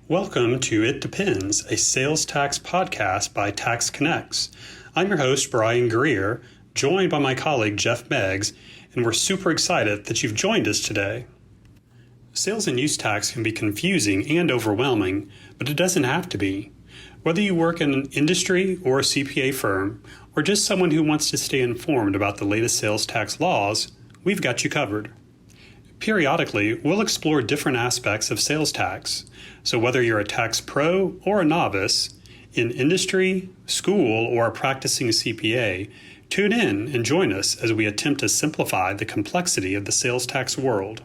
Welcome to It Depends, a sales tax podcast by TaxConnex. I'm your host, Brian Greer, joined by my colleague, Jeff Meggs, and we're super excited that you've joined us today. Sales and use tax can be confusing and overwhelming, but it doesn't have to be. Whether you work in an industry or a CPA firm, or just someone who wants to stay informed about the latest sales tax laws, we've got you covered. Periodically, we'll explore different aspects of sales tax. So whether you're a tax pro or a novice, in industry, school, or a practicing CPA, tune in and join us as we attempt to simplify the complexity of the sales tax world.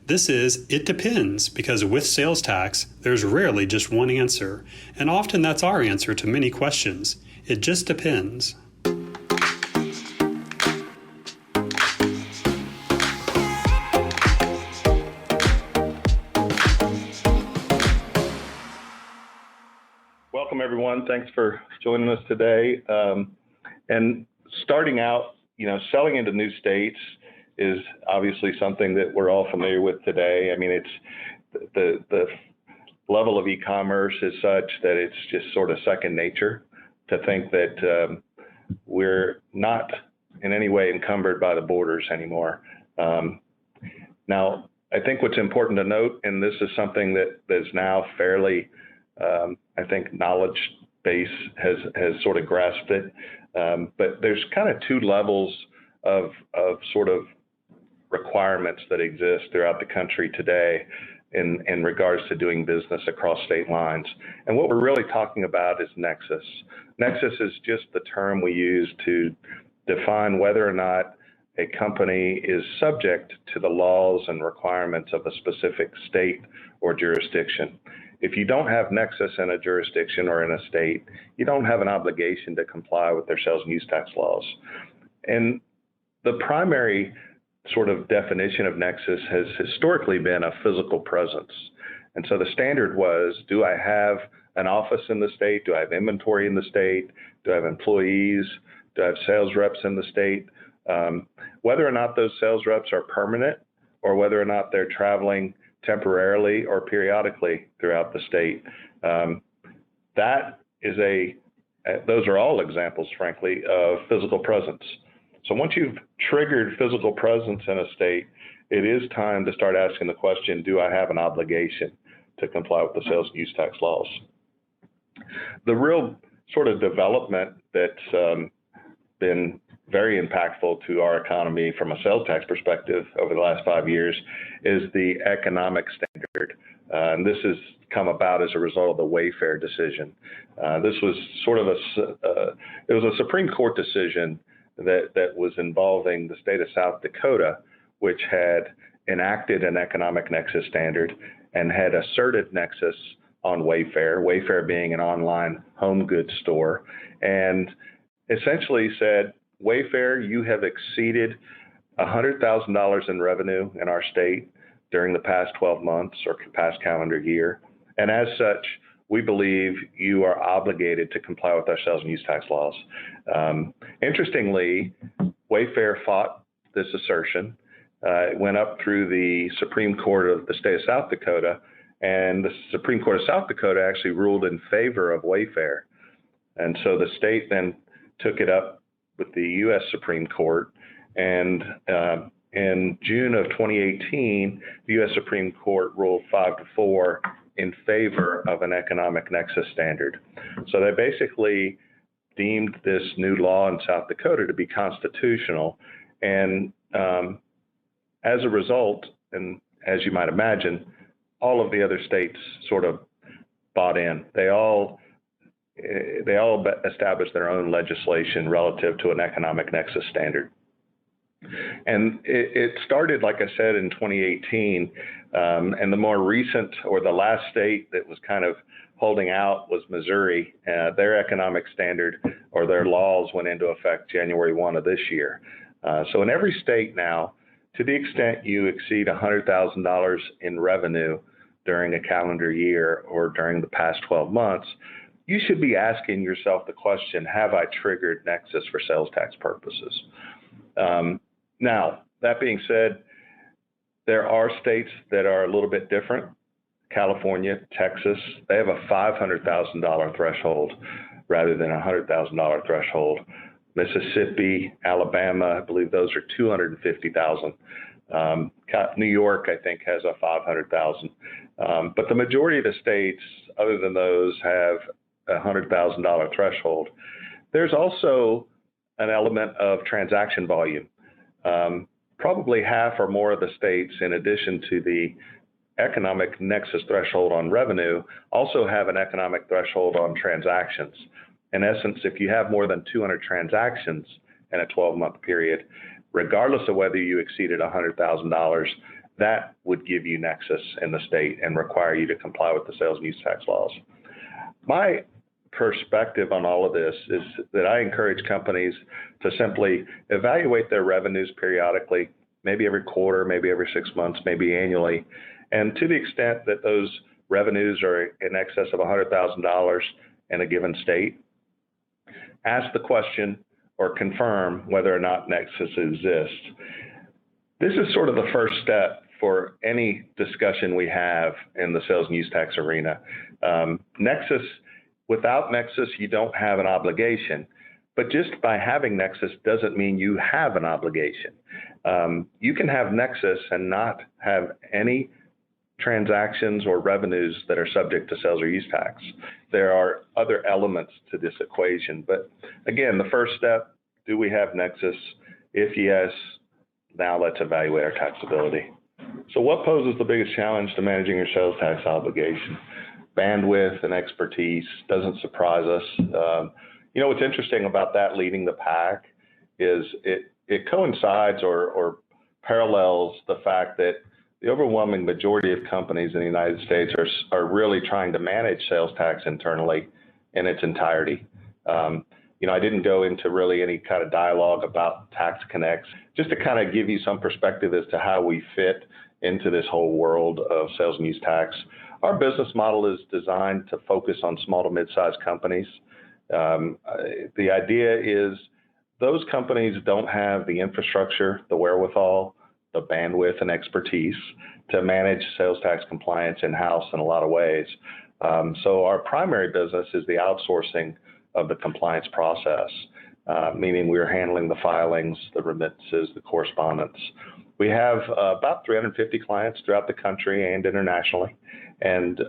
This is It Depends, because with sales tax, there's rarely just one answer, and often that's our answer to many questions. It just depends. Welcome, everyone. Thanks for joining us today. And starting out, selling into new states is obviously something that we're all familiar with today. I mean, it's the level of e-commerce is such that it's just sort of second nature to think that we're not in any way encumbered by the borders anymore. Now, I think what's important to note, and this is something that is now fairly I think knowledge base has sort of grasped it, but there's kind of two levels of sort of requirements that exist throughout the country today in regards to doing business across state lines. And what we're really talking about is nexus. Nexus is just the term we use to define whether or not a company is subject to the laws and requirements of a specific state or jurisdiction. If you don't have nexus in a jurisdiction or in a state, you don't have an obligation to comply with their sales and use tax laws. And the primary sort of definition of nexus has historically been a physical presence. And so the standard was, do I have an office in the state? Do I have inventory in the state? Do I have employees? Do I have sales reps in the state? Whether or not those sales reps are permanent or whether or not they're traveling temporarily or periodically throughout the state. Those are all examples, frankly, of physical presence. So once you've triggered physical presence in a state, it is time to start asking the question, do I have an obligation to comply with the sales and use tax laws? The real sort of development that's been very impactful to our economy from a sales tax perspective over the last 5 years is the economic standard. And this has come about as a result of the Wayfair decision. This was sort of it was a Supreme Court decision that was involving the state of South Dakota, which had enacted an economic nexus standard and had asserted nexus on Wayfair being an online home goods store, and essentially said, Wayfair, you have exceeded $100,000 in revenue in our state during the past 12 months or past calendar year. And as such, we believe you are obligated to comply with our sales and use tax laws. Interestingly, Wayfair fought this assertion. It went up through the Supreme Court of the state of South Dakota, and the Supreme Court of South Dakota actually ruled in favor of Wayfair. And so the state then took it up with the U.S. Supreme Court, and in June of 2018, the U.S. Supreme Court ruled 5-4 in favor of an economic nexus standard. So they basically deemed this new law in South Dakota to be constitutional, and as a result, and as you might imagine, all of the other states sort of bought in. They all established their own legislation relative to an economic nexus standard. And it started, like I said, in 2018, and the more recent, or the last state that was kind of holding out was Missouri. Their economic standard or their laws went into effect January 1 of this year. So in every state now, to the extent you exceed $100,000 in revenue during a calendar year or during the past 12 months, you should be asking yourself the question, have I triggered nexus for sales tax purposes? Now, that being said, there are states that are a little bit different. California, Texas, they have a $500,000 threshold rather than a $100,000 threshold. Mississippi, Alabama, I believe those are $250,000. New York, I think, has a $500,000. But the majority of the states, other than those, have a $100,000 threshold. There's also an element of transaction volume. Probably half or more of the states, in addition to the economic nexus threshold on revenue, also have an economic threshold on transactions. In essence, if you have more than 200 transactions in a 12-month period, regardless of whether you exceeded $100,000, that would give you nexus in the state and require you to comply with the sales and use tax laws. My perspective on all of this is that I encourage companies to simply evaluate their revenues periodically, maybe every quarter, maybe every 6 months, maybe annually. And to the extent that those revenues are in excess of $100,000 in a given state, ask the question or confirm whether or not nexus exists. This is sort of the first step for any discussion we have in the sales and use tax arena. Without nexus, you don't have an obligation. But just by having nexus doesn't mean you have an obligation. You can have nexus and not have any transactions or revenues that are subject to sales or use tax. There are other elements to this equation. But again, the first step, do we have nexus? If yes, now let's evaluate our taxability. So what poses the biggest challenge to managing your sales tax obligation? Bandwidth and expertise doesn't surprise us. What's interesting about that leading the pack is it coincides or parallels the fact that the overwhelming majority of companies in the United States are really trying to manage sales tax internally in its entirety. I didn't go into really any kind of dialogue about TaxConnex, just to kind of give you some perspective as to how we fit into this whole world of sales and use tax. Our business model is designed to focus on small to mid-sized companies. The idea is those companies don't have the infrastructure, the wherewithal, the bandwidth and expertise to manage sales tax compliance in-house in a lot of ways. So our primary business is the outsourcing of the compliance process, meaning we're handling the filings, the remittances, the correspondence. We have about 350 clients throughout the country and internationally. And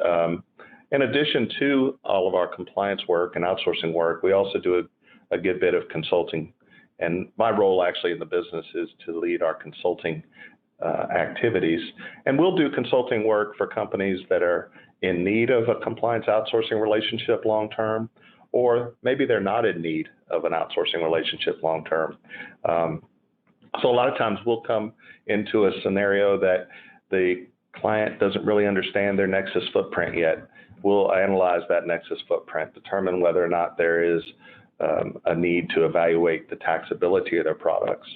in addition to all of our compliance work and outsourcing work, we also do a good bit of consulting. And my role actually in the business is to lead our consulting activities. And we'll do consulting work for companies that are in need of a compliance outsourcing relationship long-term, or maybe they're not in need of an outsourcing relationship long-term. So a lot of times we'll come into a scenario that the client doesn't really understand their nexus footprint yet. We'll analyze that nexus footprint, determine whether or not there is a need to evaluate the taxability of their products.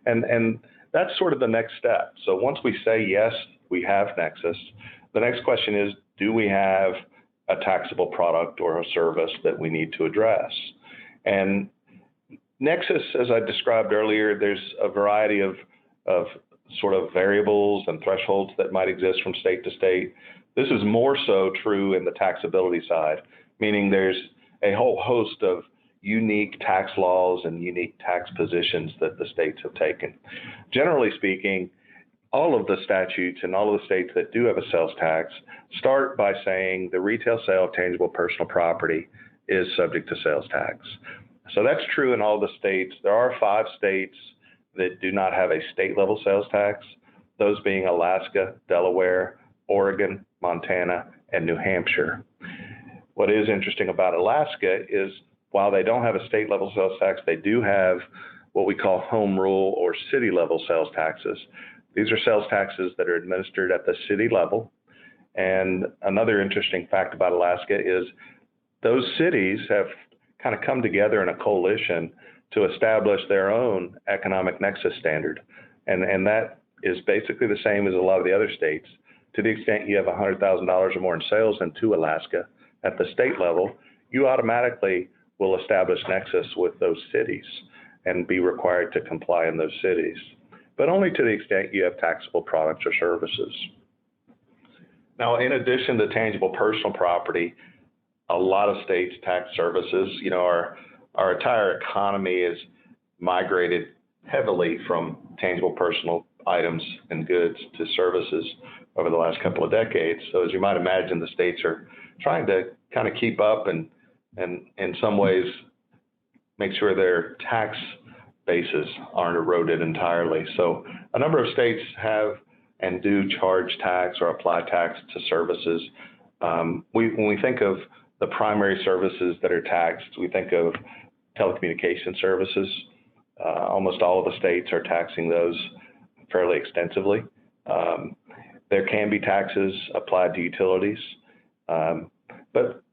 And that's sort of the next step. So once we say, yes, we have nexus, the next question is, do we have a taxable product or a service that we need to address? And nexus, as I described earlier, there's a variety of sort of variables and thresholds that might exist from state to state. This is more so true in the taxability side, meaning there's a whole host of unique tax laws and unique tax positions that the states have taken. Generally speaking, all of the statutes in all of the states that do have a sales tax start by saying the retail sale of tangible personal property is subject to sales tax. So that's true in all the states. There are 5 states that do not have a state level sales tax, those being Alaska, Delaware, Oregon, Montana, and New Hampshire. What is interesting about Alaska is while they don't have a state level sales tax, they do have what we call home rule or city level sales taxes. These are sales taxes that are administered at the city level. And another interesting fact about Alaska is those cities have kind of come together in a coalition to establish their own economic nexus standard. And that is basically the same as a lot of the other states. To the extent you have $100,000 or more in sales into Alaska at the state level, you automatically will establish nexus with those cities and be required to comply in those cities, but only to the extent you have taxable products or services. Now, in addition to tangible personal property, a lot of states tax services. Our entire economy is migrated heavily from tangible personal items and goods to services over the last couple of decades. So as you might imagine, the states are trying to kind of keep up and in some ways make sure their tax bases aren't eroded entirely. So a number of states have and do charge tax or apply tax to services. When we think of the primary services that are taxed, we think of telecommunication services. Almost all of the states are taxing those fairly extensively. There can be taxes applied to utilities, but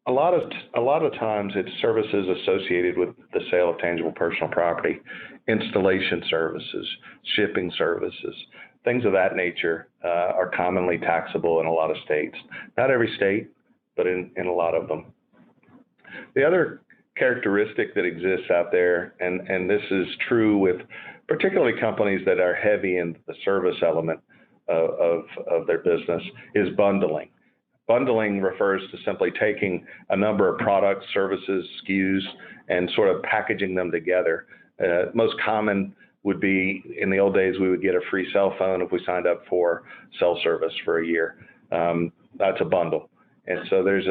a lot of times it's services associated with the sale of tangible personal property, installation services, shipping services, things of that nature are commonly taxable in a lot of states. Not every state, but in a lot of them. The other characteristic that exists out there, and this is true with particularly companies that are heavy in the service element of their business, is bundling. Bundling refers to simply taking a number of products, services, SKUs, and sort of packaging them together. Most common would be, in the old days, we would get a free cell phone if we signed up for cell service for a year. That's a bundle. And so there's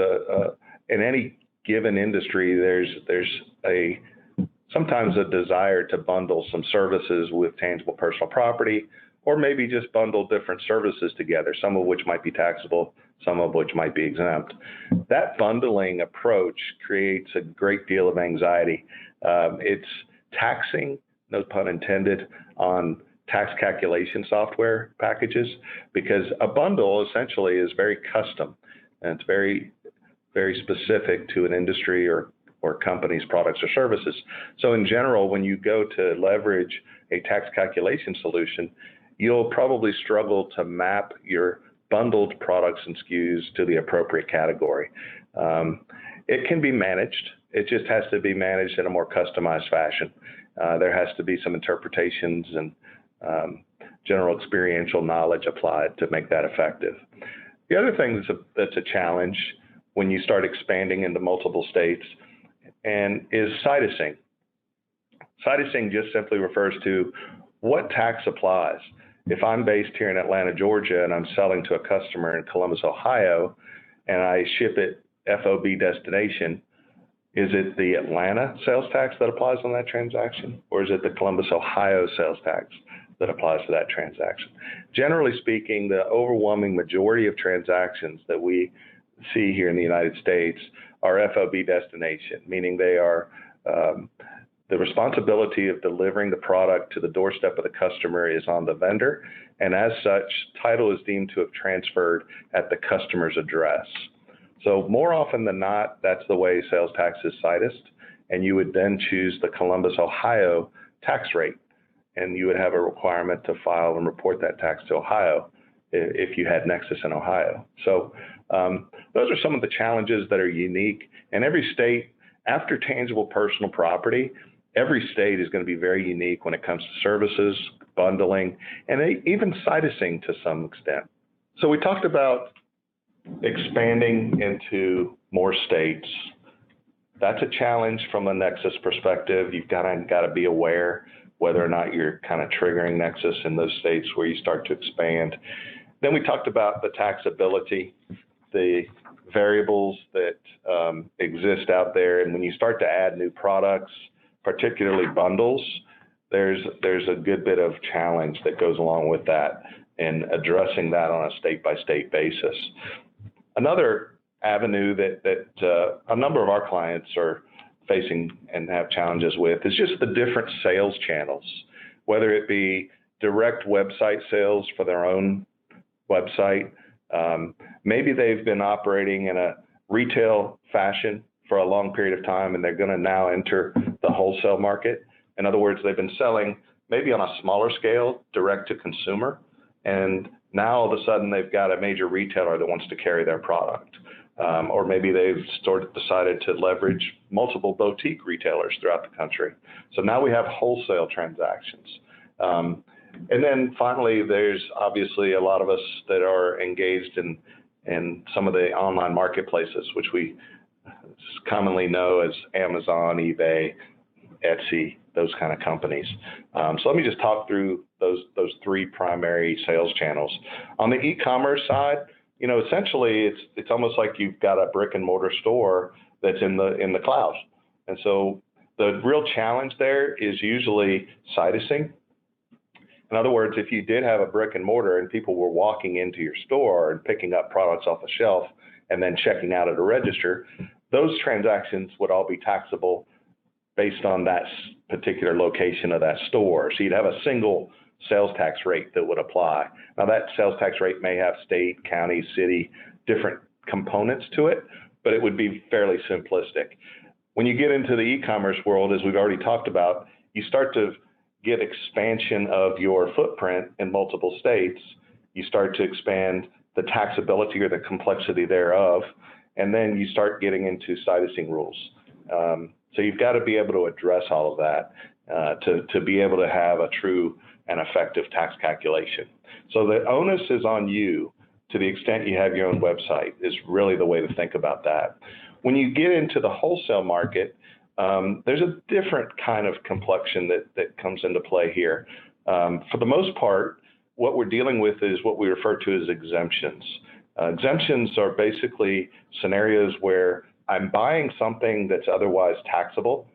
in any given industry, there's sometimes a desire to bundle some services with tangible personal property, or maybe just bundle different services together, some of which might be taxable, some of which might be exempt. That bundling approach creates a great deal of anxiety. It's taxing, no pun intended, on tax calculation software packages, because a bundle essentially is very custom, and it's very, very specific to an industry or company's products or services. So in general, when you go to leverage a tax calculation solution, you'll probably struggle to map your bundled products and SKUs to the appropriate category. It can be managed. It just has to be managed in a more customized fashion. There has to be some interpretations and general experiential knowledge applied to make that effective. The other thing that's a challenge when you start expanding into multiple states is citusing. Citusing just simply refers to what tax applies. If I'm based here in Atlanta, Georgia, and I'm selling to a customer in Columbus, Ohio, and I ship it FOB destination, is it the Atlanta sales tax that applies on that transaction, or is it the Columbus, Ohio sales tax that applies to that transaction? Generally speaking, the overwhelming majority of transactions that we see here in the United States are FOB destination, meaning they are the responsibility of delivering the product to the doorstep of the customer is on the vendor, and as such, title is deemed to have transferred at the customer's address. So more often than not, that's the way sales tax is citused, and you would then choose the Columbus, Ohio tax rate, and you would have a requirement to file and report that tax to Ohio if you had nexus in Ohio. So those are some of the challenges that are unique, and every state, after tangible personal property, every state is going to be very unique when it comes to services, bundling, and even citusing to some extent. So we talked about expanding into more states. That's a challenge from a nexus perspective. You've got to be aware whether or not you're kind of triggering nexus in those states where you start to expand. Then we talked about the taxability, the variables that exist out there, and when you start to add new products, particularly bundles, there's a good bit of challenge that goes along with that and addressing that on a state-by-state basis. Another avenue that a number of our clients are facing and have challenges with is just the different sales channels, whether it be direct website sales for their own website. Maybe they've been operating in a retail fashion for a long period of time, and they're going to now enter the wholesale market. In other words, they've been selling maybe on a smaller scale, direct to consumer, and now all of a sudden they've got a major retailer that wants to carry their product. Or maybe they've sort of decided to leverage multiple boutique retailers throughout the country. So now we have wholesale transactions. And then finally, there's obviously a lot of us that are engaged in some of the online marketplaces, which we commonly know as Amazon, eBay, Etsy, those kind of companies. So let me just talk through those three primary sales channels. On the e-commerce side, essentially it's almost like you've got a brick and mortar store that's in the cloud. And so the real challenge there is usually situsing. In other words, if you did have a brick and mortar and people were walking into your store and picking up products off the shelf and then checking out at a register, those transactions would all be taxable based on that particular location of that store. So you'd have a single sales tax rate that would apply. Now that sales tax rate may have state, county, city, different components to it, but it would be fairly simplistic. When you get into the e-commerce world, as we've already talked about, you start to get expansion of your footprint in multiple states. You start to expand the taxability or the complexity thereof, and then you start getting into situsing rules. So you've got to be able to address all of that to be able to have a true and effective tax calculation. So the onus is on you to the extent you have your own website is really the way to think about that. When you get into the wholesale market, there's a different kind of complexion that comes into play here. For the most part, what we're dealing with is what we refer to as exemptions. Exemptions are basically scenarios where I'm buying something that's otherwise taxable.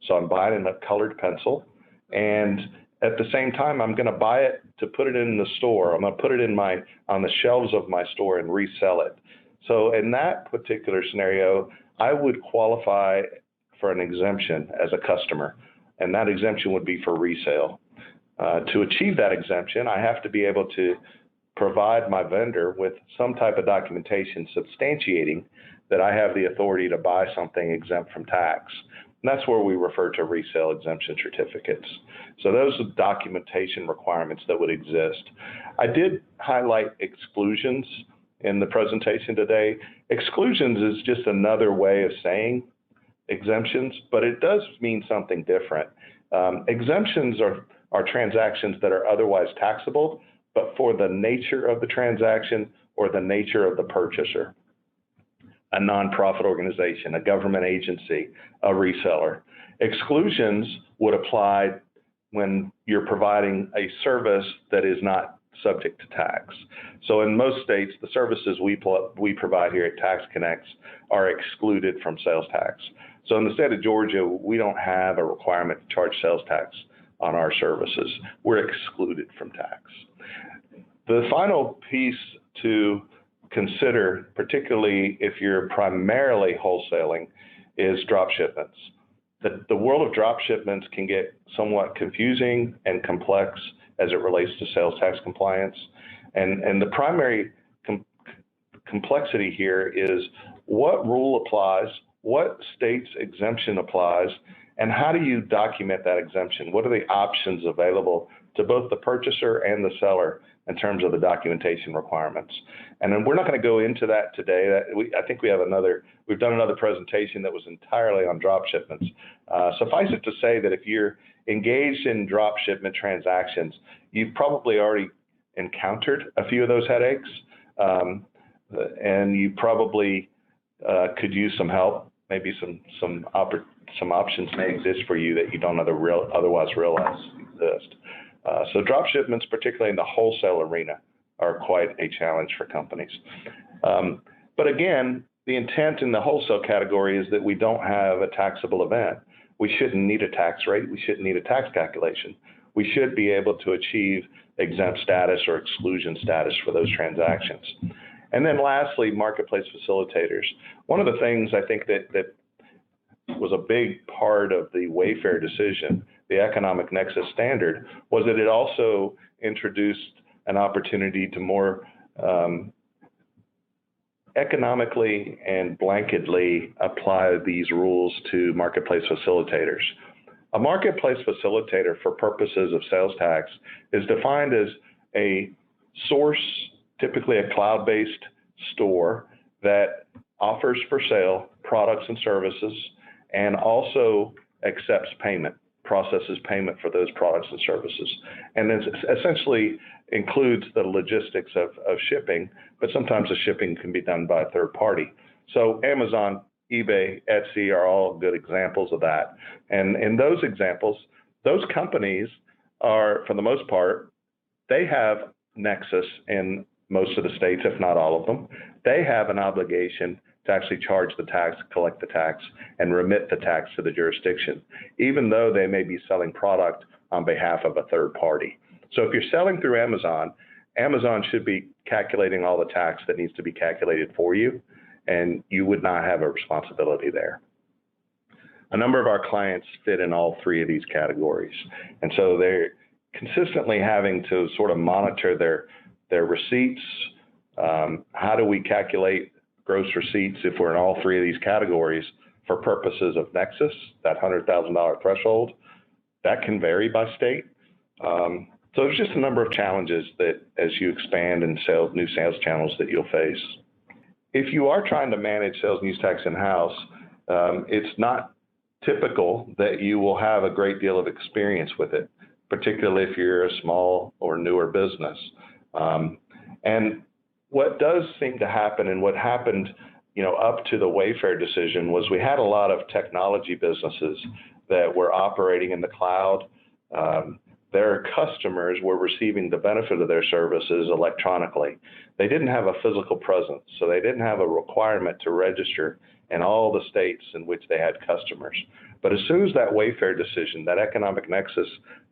So I'm buying a colored pencil, and at the same time, I'm going to buy it to put it in the store. I'm going to put it on the shelves of my store and resell it. So in that particular scenario, I would qualify for an exemption as a customer, and that exemption would be for resale. To achieve that exemption, I have to be able to provide my vendor with some type of documentation substantiating that I have the authority to buy something exempt from tax. And that's where we refer to resale exemption certificates. So those are documentation requirements that would exist. I did highlight exclusions in the presentation today. Exclusions is just another way of saying exemptions, but it does mean something different. Exemptions are transactions that are otherwise taxable, but for the nature of the transaction or the nature of the purchaser. A nonprofit organization, a government agency, a reseller. Exclusions would apply when you're providing a service that is not subject to tax. So in most states, the services we provide here at TaxConnex are excluded from sales tax. So in the state of Georgia, we don't have a requirement to charge sales tax on our services. We're excluded from tax. The final piece to consider, particularly if you're primarily wholesaling, is drop shipments. The world of drop shipments can get somewhat confusing and complex as it relates to sales tax compliance. And the primary complexity here is what rule applies, what state's exemption applies, and how do you document that exemption? What are the options available to both the purchaser and the seller in terms of the documentation requirements? And then we're not going to go into that today. I think we've done another presentation that was entirely on drop shipments. Suffice it to say that if you're engaged in drop shipment transactions, you've probably already encountered a few of those headaches, and you probably could use some help. Maybe some options may exist for you that you don't otherwise realize exist. So drop shipments, particularly in the wholesale arena, are quite a challenge for companies. But again, the intent in the wholesale category is that we don't have a taxable event. We shouldn't need a tax rate. We shouldn't need a tax calculation. We should be able to achieve exempt status or exclusion status for those transactions. And then lastly, marketplace facilitators. One of the things I think that was a big part of the Wayfair decision, the economic nexus standard, was that it also introduced an opportunity to more economically and blanketly apply these rules to marketplace facilitators. A marketplace facilitator for purposes of sales tax is defined as a source, typically a cloud-based store that offers for sale products and services and also accepts payment processes payment for those products and services. And it essentially includes the logistics of shipping, but sometimes the shipping can be done by a third party. So Amazon, eBay, Etsy are all good examples of that. And in those examples, those companies are, for the most part, they have nexus in most of the states, if not all of them. They have an obligation to actually charge the tax, collect the tax, and remit the tax to the jurisdiction, even though they may be selling product on behalf of a third party. So if you're selling through Amazon, Amazon should be calculating all the tax that needs to be calculated for you, and you would not have a responsibility there. A number of our clients fit in all three of these categories, and so they're consistently having to sort of monitor their receipts. How do we calculate gross receipts if we're in all three of these categories for purposes of nexus, that $100,000 threshold? That can vary by state. So there's just a number of challenges that as you expand and new sales channels that you'll face. If you are trying to manage sales and use tax in-house, it's not typical that you will have a great deal of experience with it, particularly if you're a small or newer business. And what does seem to happen, and what happened, up to the Wayfair decision, was we had a lot of technology businesses that were operating in the cloud. Their customers were receiving the benefit of their services electronically. They didn't have a physical presence, so they didn't have a requirement to register in all the states in which they had customers. But as soon as that Wayfair decision, that economic nexus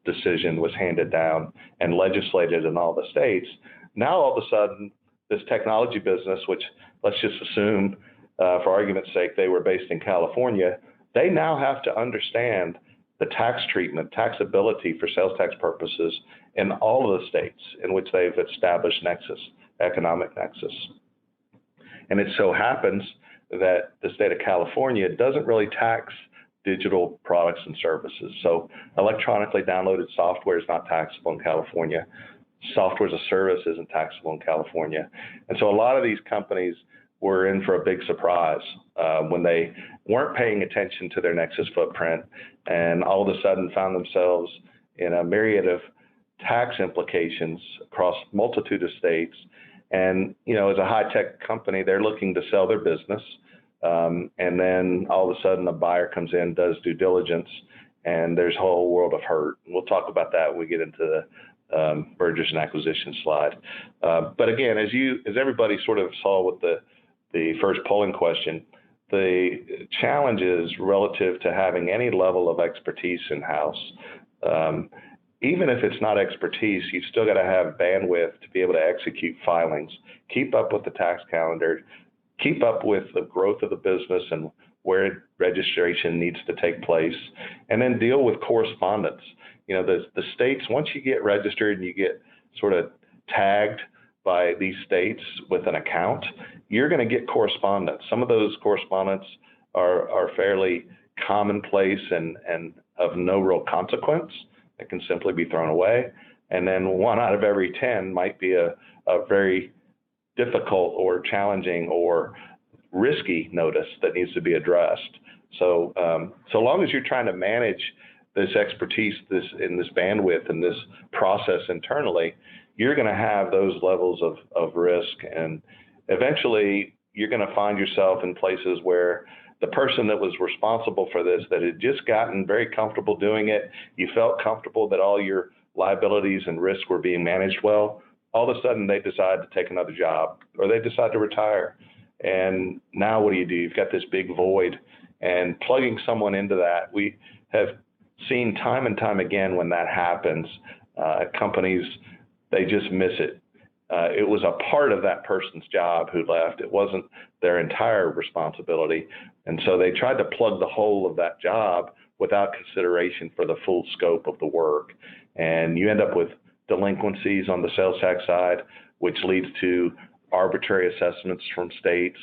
decision, was handed down and legislated in all the states, now all of a sudden, this technology business, which let's just assume, for argument's sake, they were based in California, they now have to understand the tax treatment, taxability for sales tax purposes in all of the states in which they've established nexus, economic nexus. And it so happens that the state of California doesn't really tax digital products and services. So electronically downloaded software is not taxable in California. Software as a service isn't taxable in California. And so a lot of these companies were in for a big surprise when they weren't paying attention to their nexus footprint and all of a sudden found themselves in a myriad of tax implications across a multitude of states. And, as a high-tech company, they're looking to sell their business. And then all of a sudden a buyer comes in, does due diligence, and there's a whole world of hurt. And we'll talk about that when we get into the mergers and acquisitions slide. But again, as everybody sort of saw with the first polling question, the challenges relative to having any level of expertise in-house, even if it's not expertise, you've still got to have bandwidth to be able to execute filings, keep up with the tax calendar, keep up with the growth of the business and where registration needs to take place, and then deal with correspondence. The states, once you get registered and you get sort of tagged by these states with an account, you're going to get correspondence. Some of those correspondence are fairly commonplace and of no real consequence. It can simply be thrown away. And then 1 out of every 10 might be a very difficult or challenging or risky notice that needs to be addressed. So so long as you're trying to manage this expertise, this bandwidth and this process internally, you're going to have those levels of risk. And eventually you're going to find yourself in places where the person that was responsible for this, that had just gotten very comfortable doing it, you felt comfortable that all your liabilities and risks were being managed well, all of a sudden they decide to take another job or they decide to retire. And now what do? You've got this big void, and plugging someone into that, we have seen time and time again when that happens, companies, they just miss it. It was a part of that person's job who left. It wasn't their entire responsibility. And so they tried to plug the hole of that job without consideration for the full scope of the work. And you end up with delinquencies on the sales tax side, which leads to arbitrary assessments from states.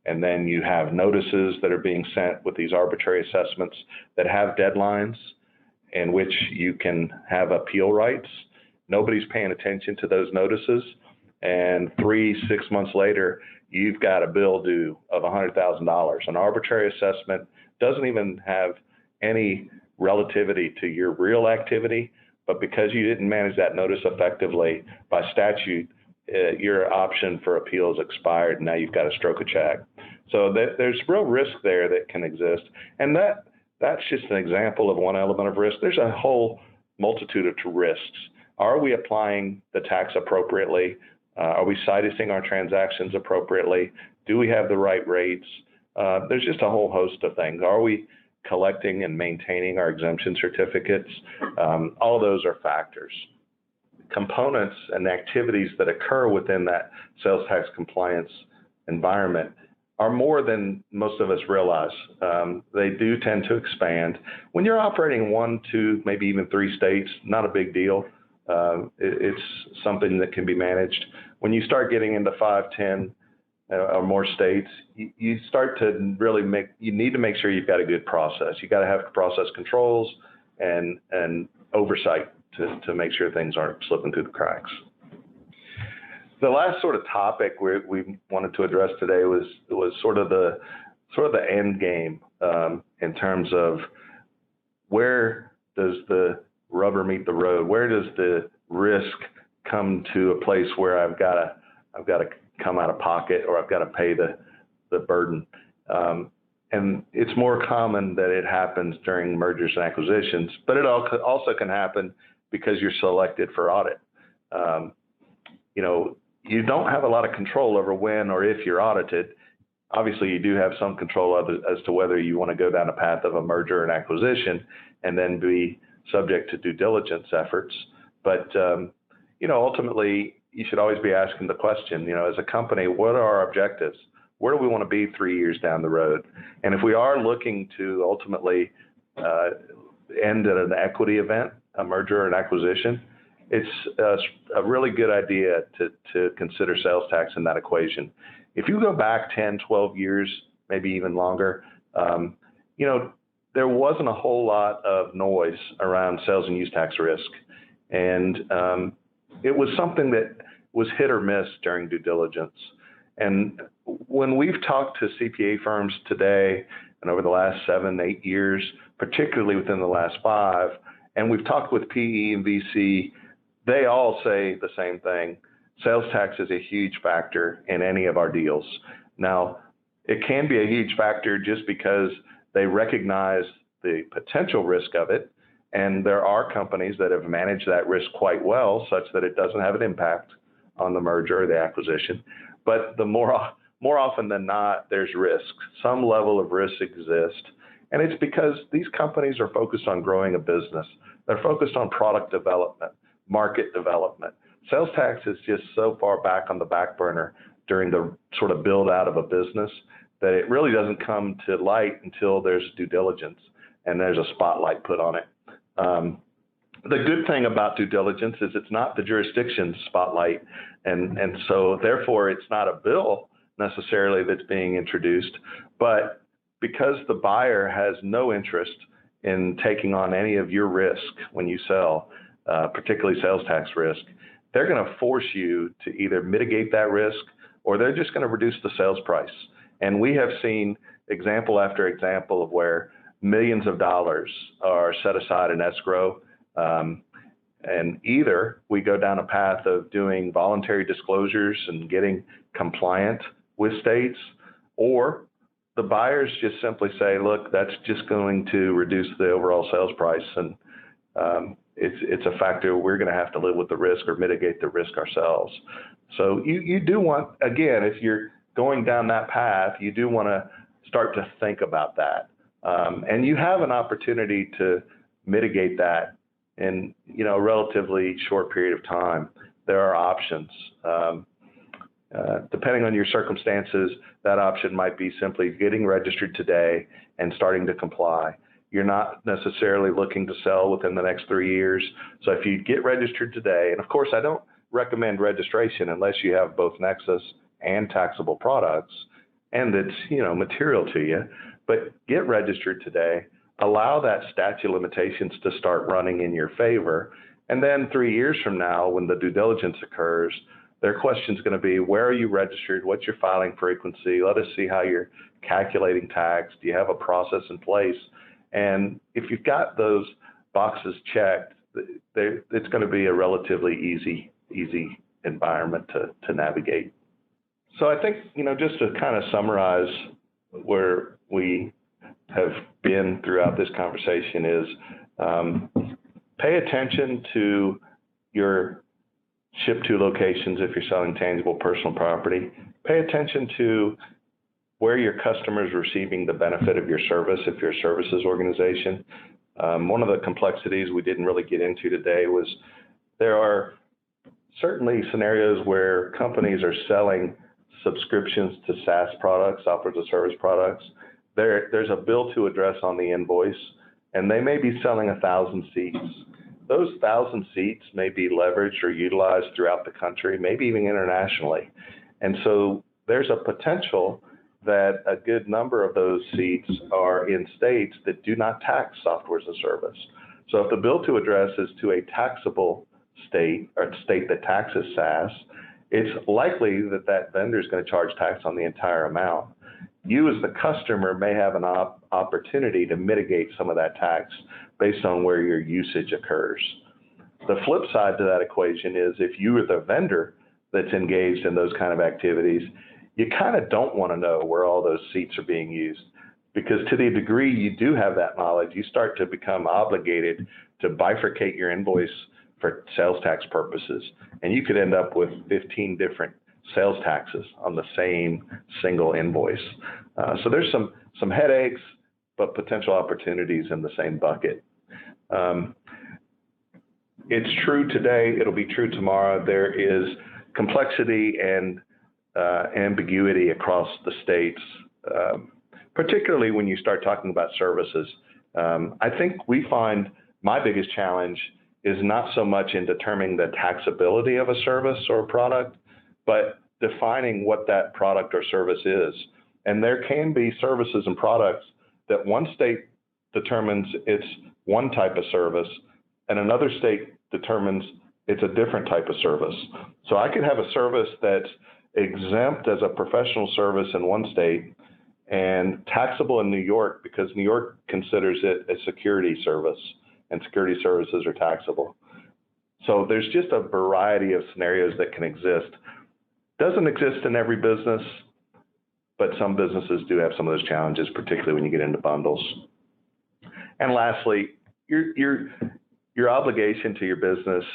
And then you have notices that are being sent with these arbitrary assessments that have deadlines in which you can have appeal rights. Nobody's paying attention to those notices. And 3-6 months later, you've got a bill due of $100,000. An arbitrary assessment doesn't even have any relativity to your real activity, but because you didn't manage that notice effectively, by statute, your option for appeal is expired, and now you've got to stroke a check. So there's real risk there that can exist, and that's just an example of one element of risk. There's a whole multitude of risks. Are we applying the tax appropriately? Are we citing our transactions appropriately? Do we have the right rates? There's just a whole host of things. Are we collecting and maintaining our exemption certificates? All those are factors. Components and activities that occur within that sales tax compliance environment are more than most of us realize. They do tend to expand. When you're operating 1, 2, maybe even 3 states, not a big deal. It's something that can be managed. When you start getting into 5, 10 or more states, you start to really you need to make sure you've got a good process. You got to have process controls and oversight to make sure things aren't slipping through the cracks. The last sort of topic we wanted to address today was sort of the end game in terms of where does the rubber meet the road? Where does the risk come to a place where I've got to come out of pocket, or I've got to pay the burden? And it's more common that it happens during mergers and acquisitions, but it also can happen because you're selected for audit. You don't have a lot of control over when or if you're audited. Obviously, you do have some control as to whether you want to go down a path of a merger and acquisition and then be subject to due diligence efforts. But, ultimately, you should always be asking the question, as a company, what are our objectives? Where do we want to be 3 years down the road? And if we are looking to ultimately end at an equity event, a merger or an acquisition, it's a really good idea to consider sales tax in that equation. If you go back 10, 12 years, maybe even longer, there wasn't a whole lot of noise around sales and use tax risk. And it was something that was hit or miss during due diligence. And when we've talked to CPA firms today and over the last 7, 8 years, particularly within the last 5, and we've talked with PE and VC, they all say the same thing. Sales tax is a huge factor in any of our deals. Now, it can be a huge factor just because they recognize the potential risk of it, and there are companies that have managed that risk quite well, such that it doesn't have an impact on the merger or the acquisition. But the more often than not, there's risk. Some level of risk exists, and it's because these companies are focused on growing a business. They're focused on product development, market development. Sales tax is just so far back on the back burner during the sort of build out of a business that it really doesn't come to light until there's due diligence and there's a spotlight put on it. The good thing about due diligence is it's not the jurisdiction's spotlight, and so therefore it's not a bill necessarily that's being introduced, but because the buyer has no interest in taking on any of your risk when you sell, particularly sales tax risk, they're going to force you to either mitigate that risk or they're just going to reduce the sales price. And we have seen example after example of where millions of dollars are set aside in escrow. And either we go down a path of doing voluntary disclosures and getting compliant with states, or the buyers just simply say, look, that's just going to reduce the overall sales price. And it's a factor we're going to have to live with the risk or mitigate the risk ourselves. So you do want, again, if you're going down that path, you do want to start to think about that. And you have an opportunity to mitigate that in a relatively short period of time. There are options. Depending on your circumstances, that option might be simply getting registered today and starting to comply. You're not necessarily looking to sell within the next 3 years. So if you get registered today, and of course I don't recommend registration unless you have both Nexus and taxable products and it's material to you, but get registered today, allow that statute of limitations to start running in your favor, and then 3 years from now when the due diligence occurs, their question is going to be, where are you registered? What's your filing frequency? Let us see how you're calculating tax. Do you have a process in place? And if you've got those boxes checked, it's going to be a relatively easy environment to navigate. So I think, just to kind of summarize where we have been throughout this conversation is pay attention to your ship to locations if you're selling tangible personal property. Pay attention to where your customer is receiving the benefit of your service if you're a services organization. One of the complexities we didn't really get into today was there are certainly scenarios where companies are selling subscriptions to SaaS products, software as a service products. There's a bill to address on the invoice, and they may be selling 1,000 seats. Those 1,000 seats may be leveraged or utilized throughout the country, maybe even internationally. And so there's a potential that a good number of those seats are in states that do not tax software as a service. So if the bill to address is to a taxable state or a state that taxes SaaS, it's likely that that vendor is going to charge tax on the entire amount. You as the customer may have an opportunity to mitigate some of that tax based on where your usage occurs. The flip side to that equation is if you are the vendor that's engaged in those kind of activities, you kind of don't want to know where all those seats are being used, because to the degree you do have that knowledge, you start to become obligated to bifurcate your invoice for sales tax purposes, and you could end up with 15 different sales taxes on the same single invoice. So there's some headaches, but potential opportunities in the same bucket. It's true today, it'll be true tomorrow. There is complexity and ambiguity across the states, particularly when you start talking about services. I think we find my biggest challenge is not so much in determining the taxability of a service or a product, but defining what that product or service is. And there can be services and products that one state determines it's one type of service and another state determines it's a different type of service. So I could have a service that's exempt as a professional service in one state and taxable in New York because New York considers it a security service, and security services are taxable. So there's just a variety of scenarios that can exist. Doesn't exist in every business, but some businesses do have some of those challenges, particularly when you get into bundles. And lastly, your obligation to your business,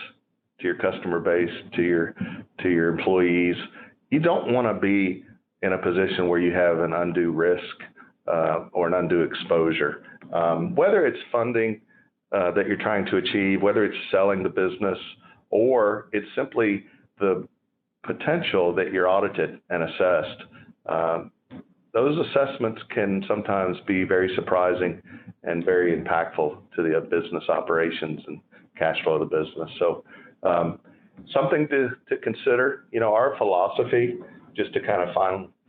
to your customer base, to your employees, you don't want to be in a position where you have an undue risk or an undue exposure. Whether it's funding that you're trying to achieve, whether it's selling the business, or it's simply the potential that you're audited and assessed. Those assessments can sometimes be very surprising and very impactful to the business operations and cash flow of the business. So something to consider. Our philosophy, just to kind of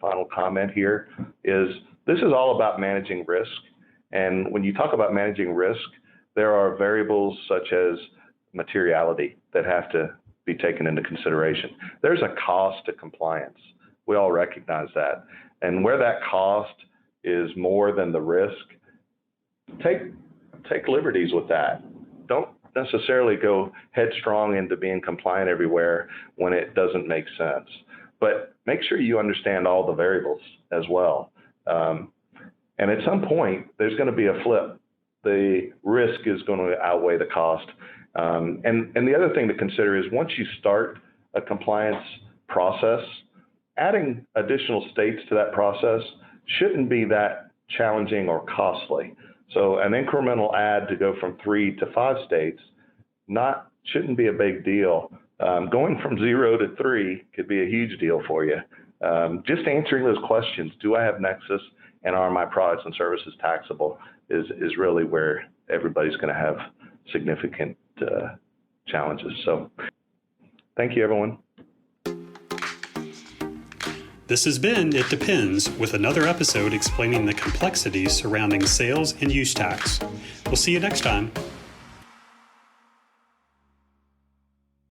final comment here, is this is all about managing risk. And when you talk about managing risk, there are variables such as materiality that have to be taken into consideration. There's a cost to compliance. We all recognize that. And where that cost is more than the risk, take liberties with that. Don't necessarily go headstrong into being compliant everywhere when it doesn't make sense. But make sure you understand all the variables as well. And at some point, there's going to be a flip. The risk is going to outweigh the cost. And the other thing to consider is once you start a compliance process, adding additional states to that process shouldn't be that challenging or costly. So an incremental add to go from 3 to 5 states shouldn't be a big deal. Going from 0 to 3 could be a huge deal for you. Just answering those questions, do I have Nexus and are my products and services taxable, is really where everybody's going to have significant challenges. So thank you, everyone. This has been It Depends, with another episode explaining the complexities surrounding sales and use tax. We'll see you next time.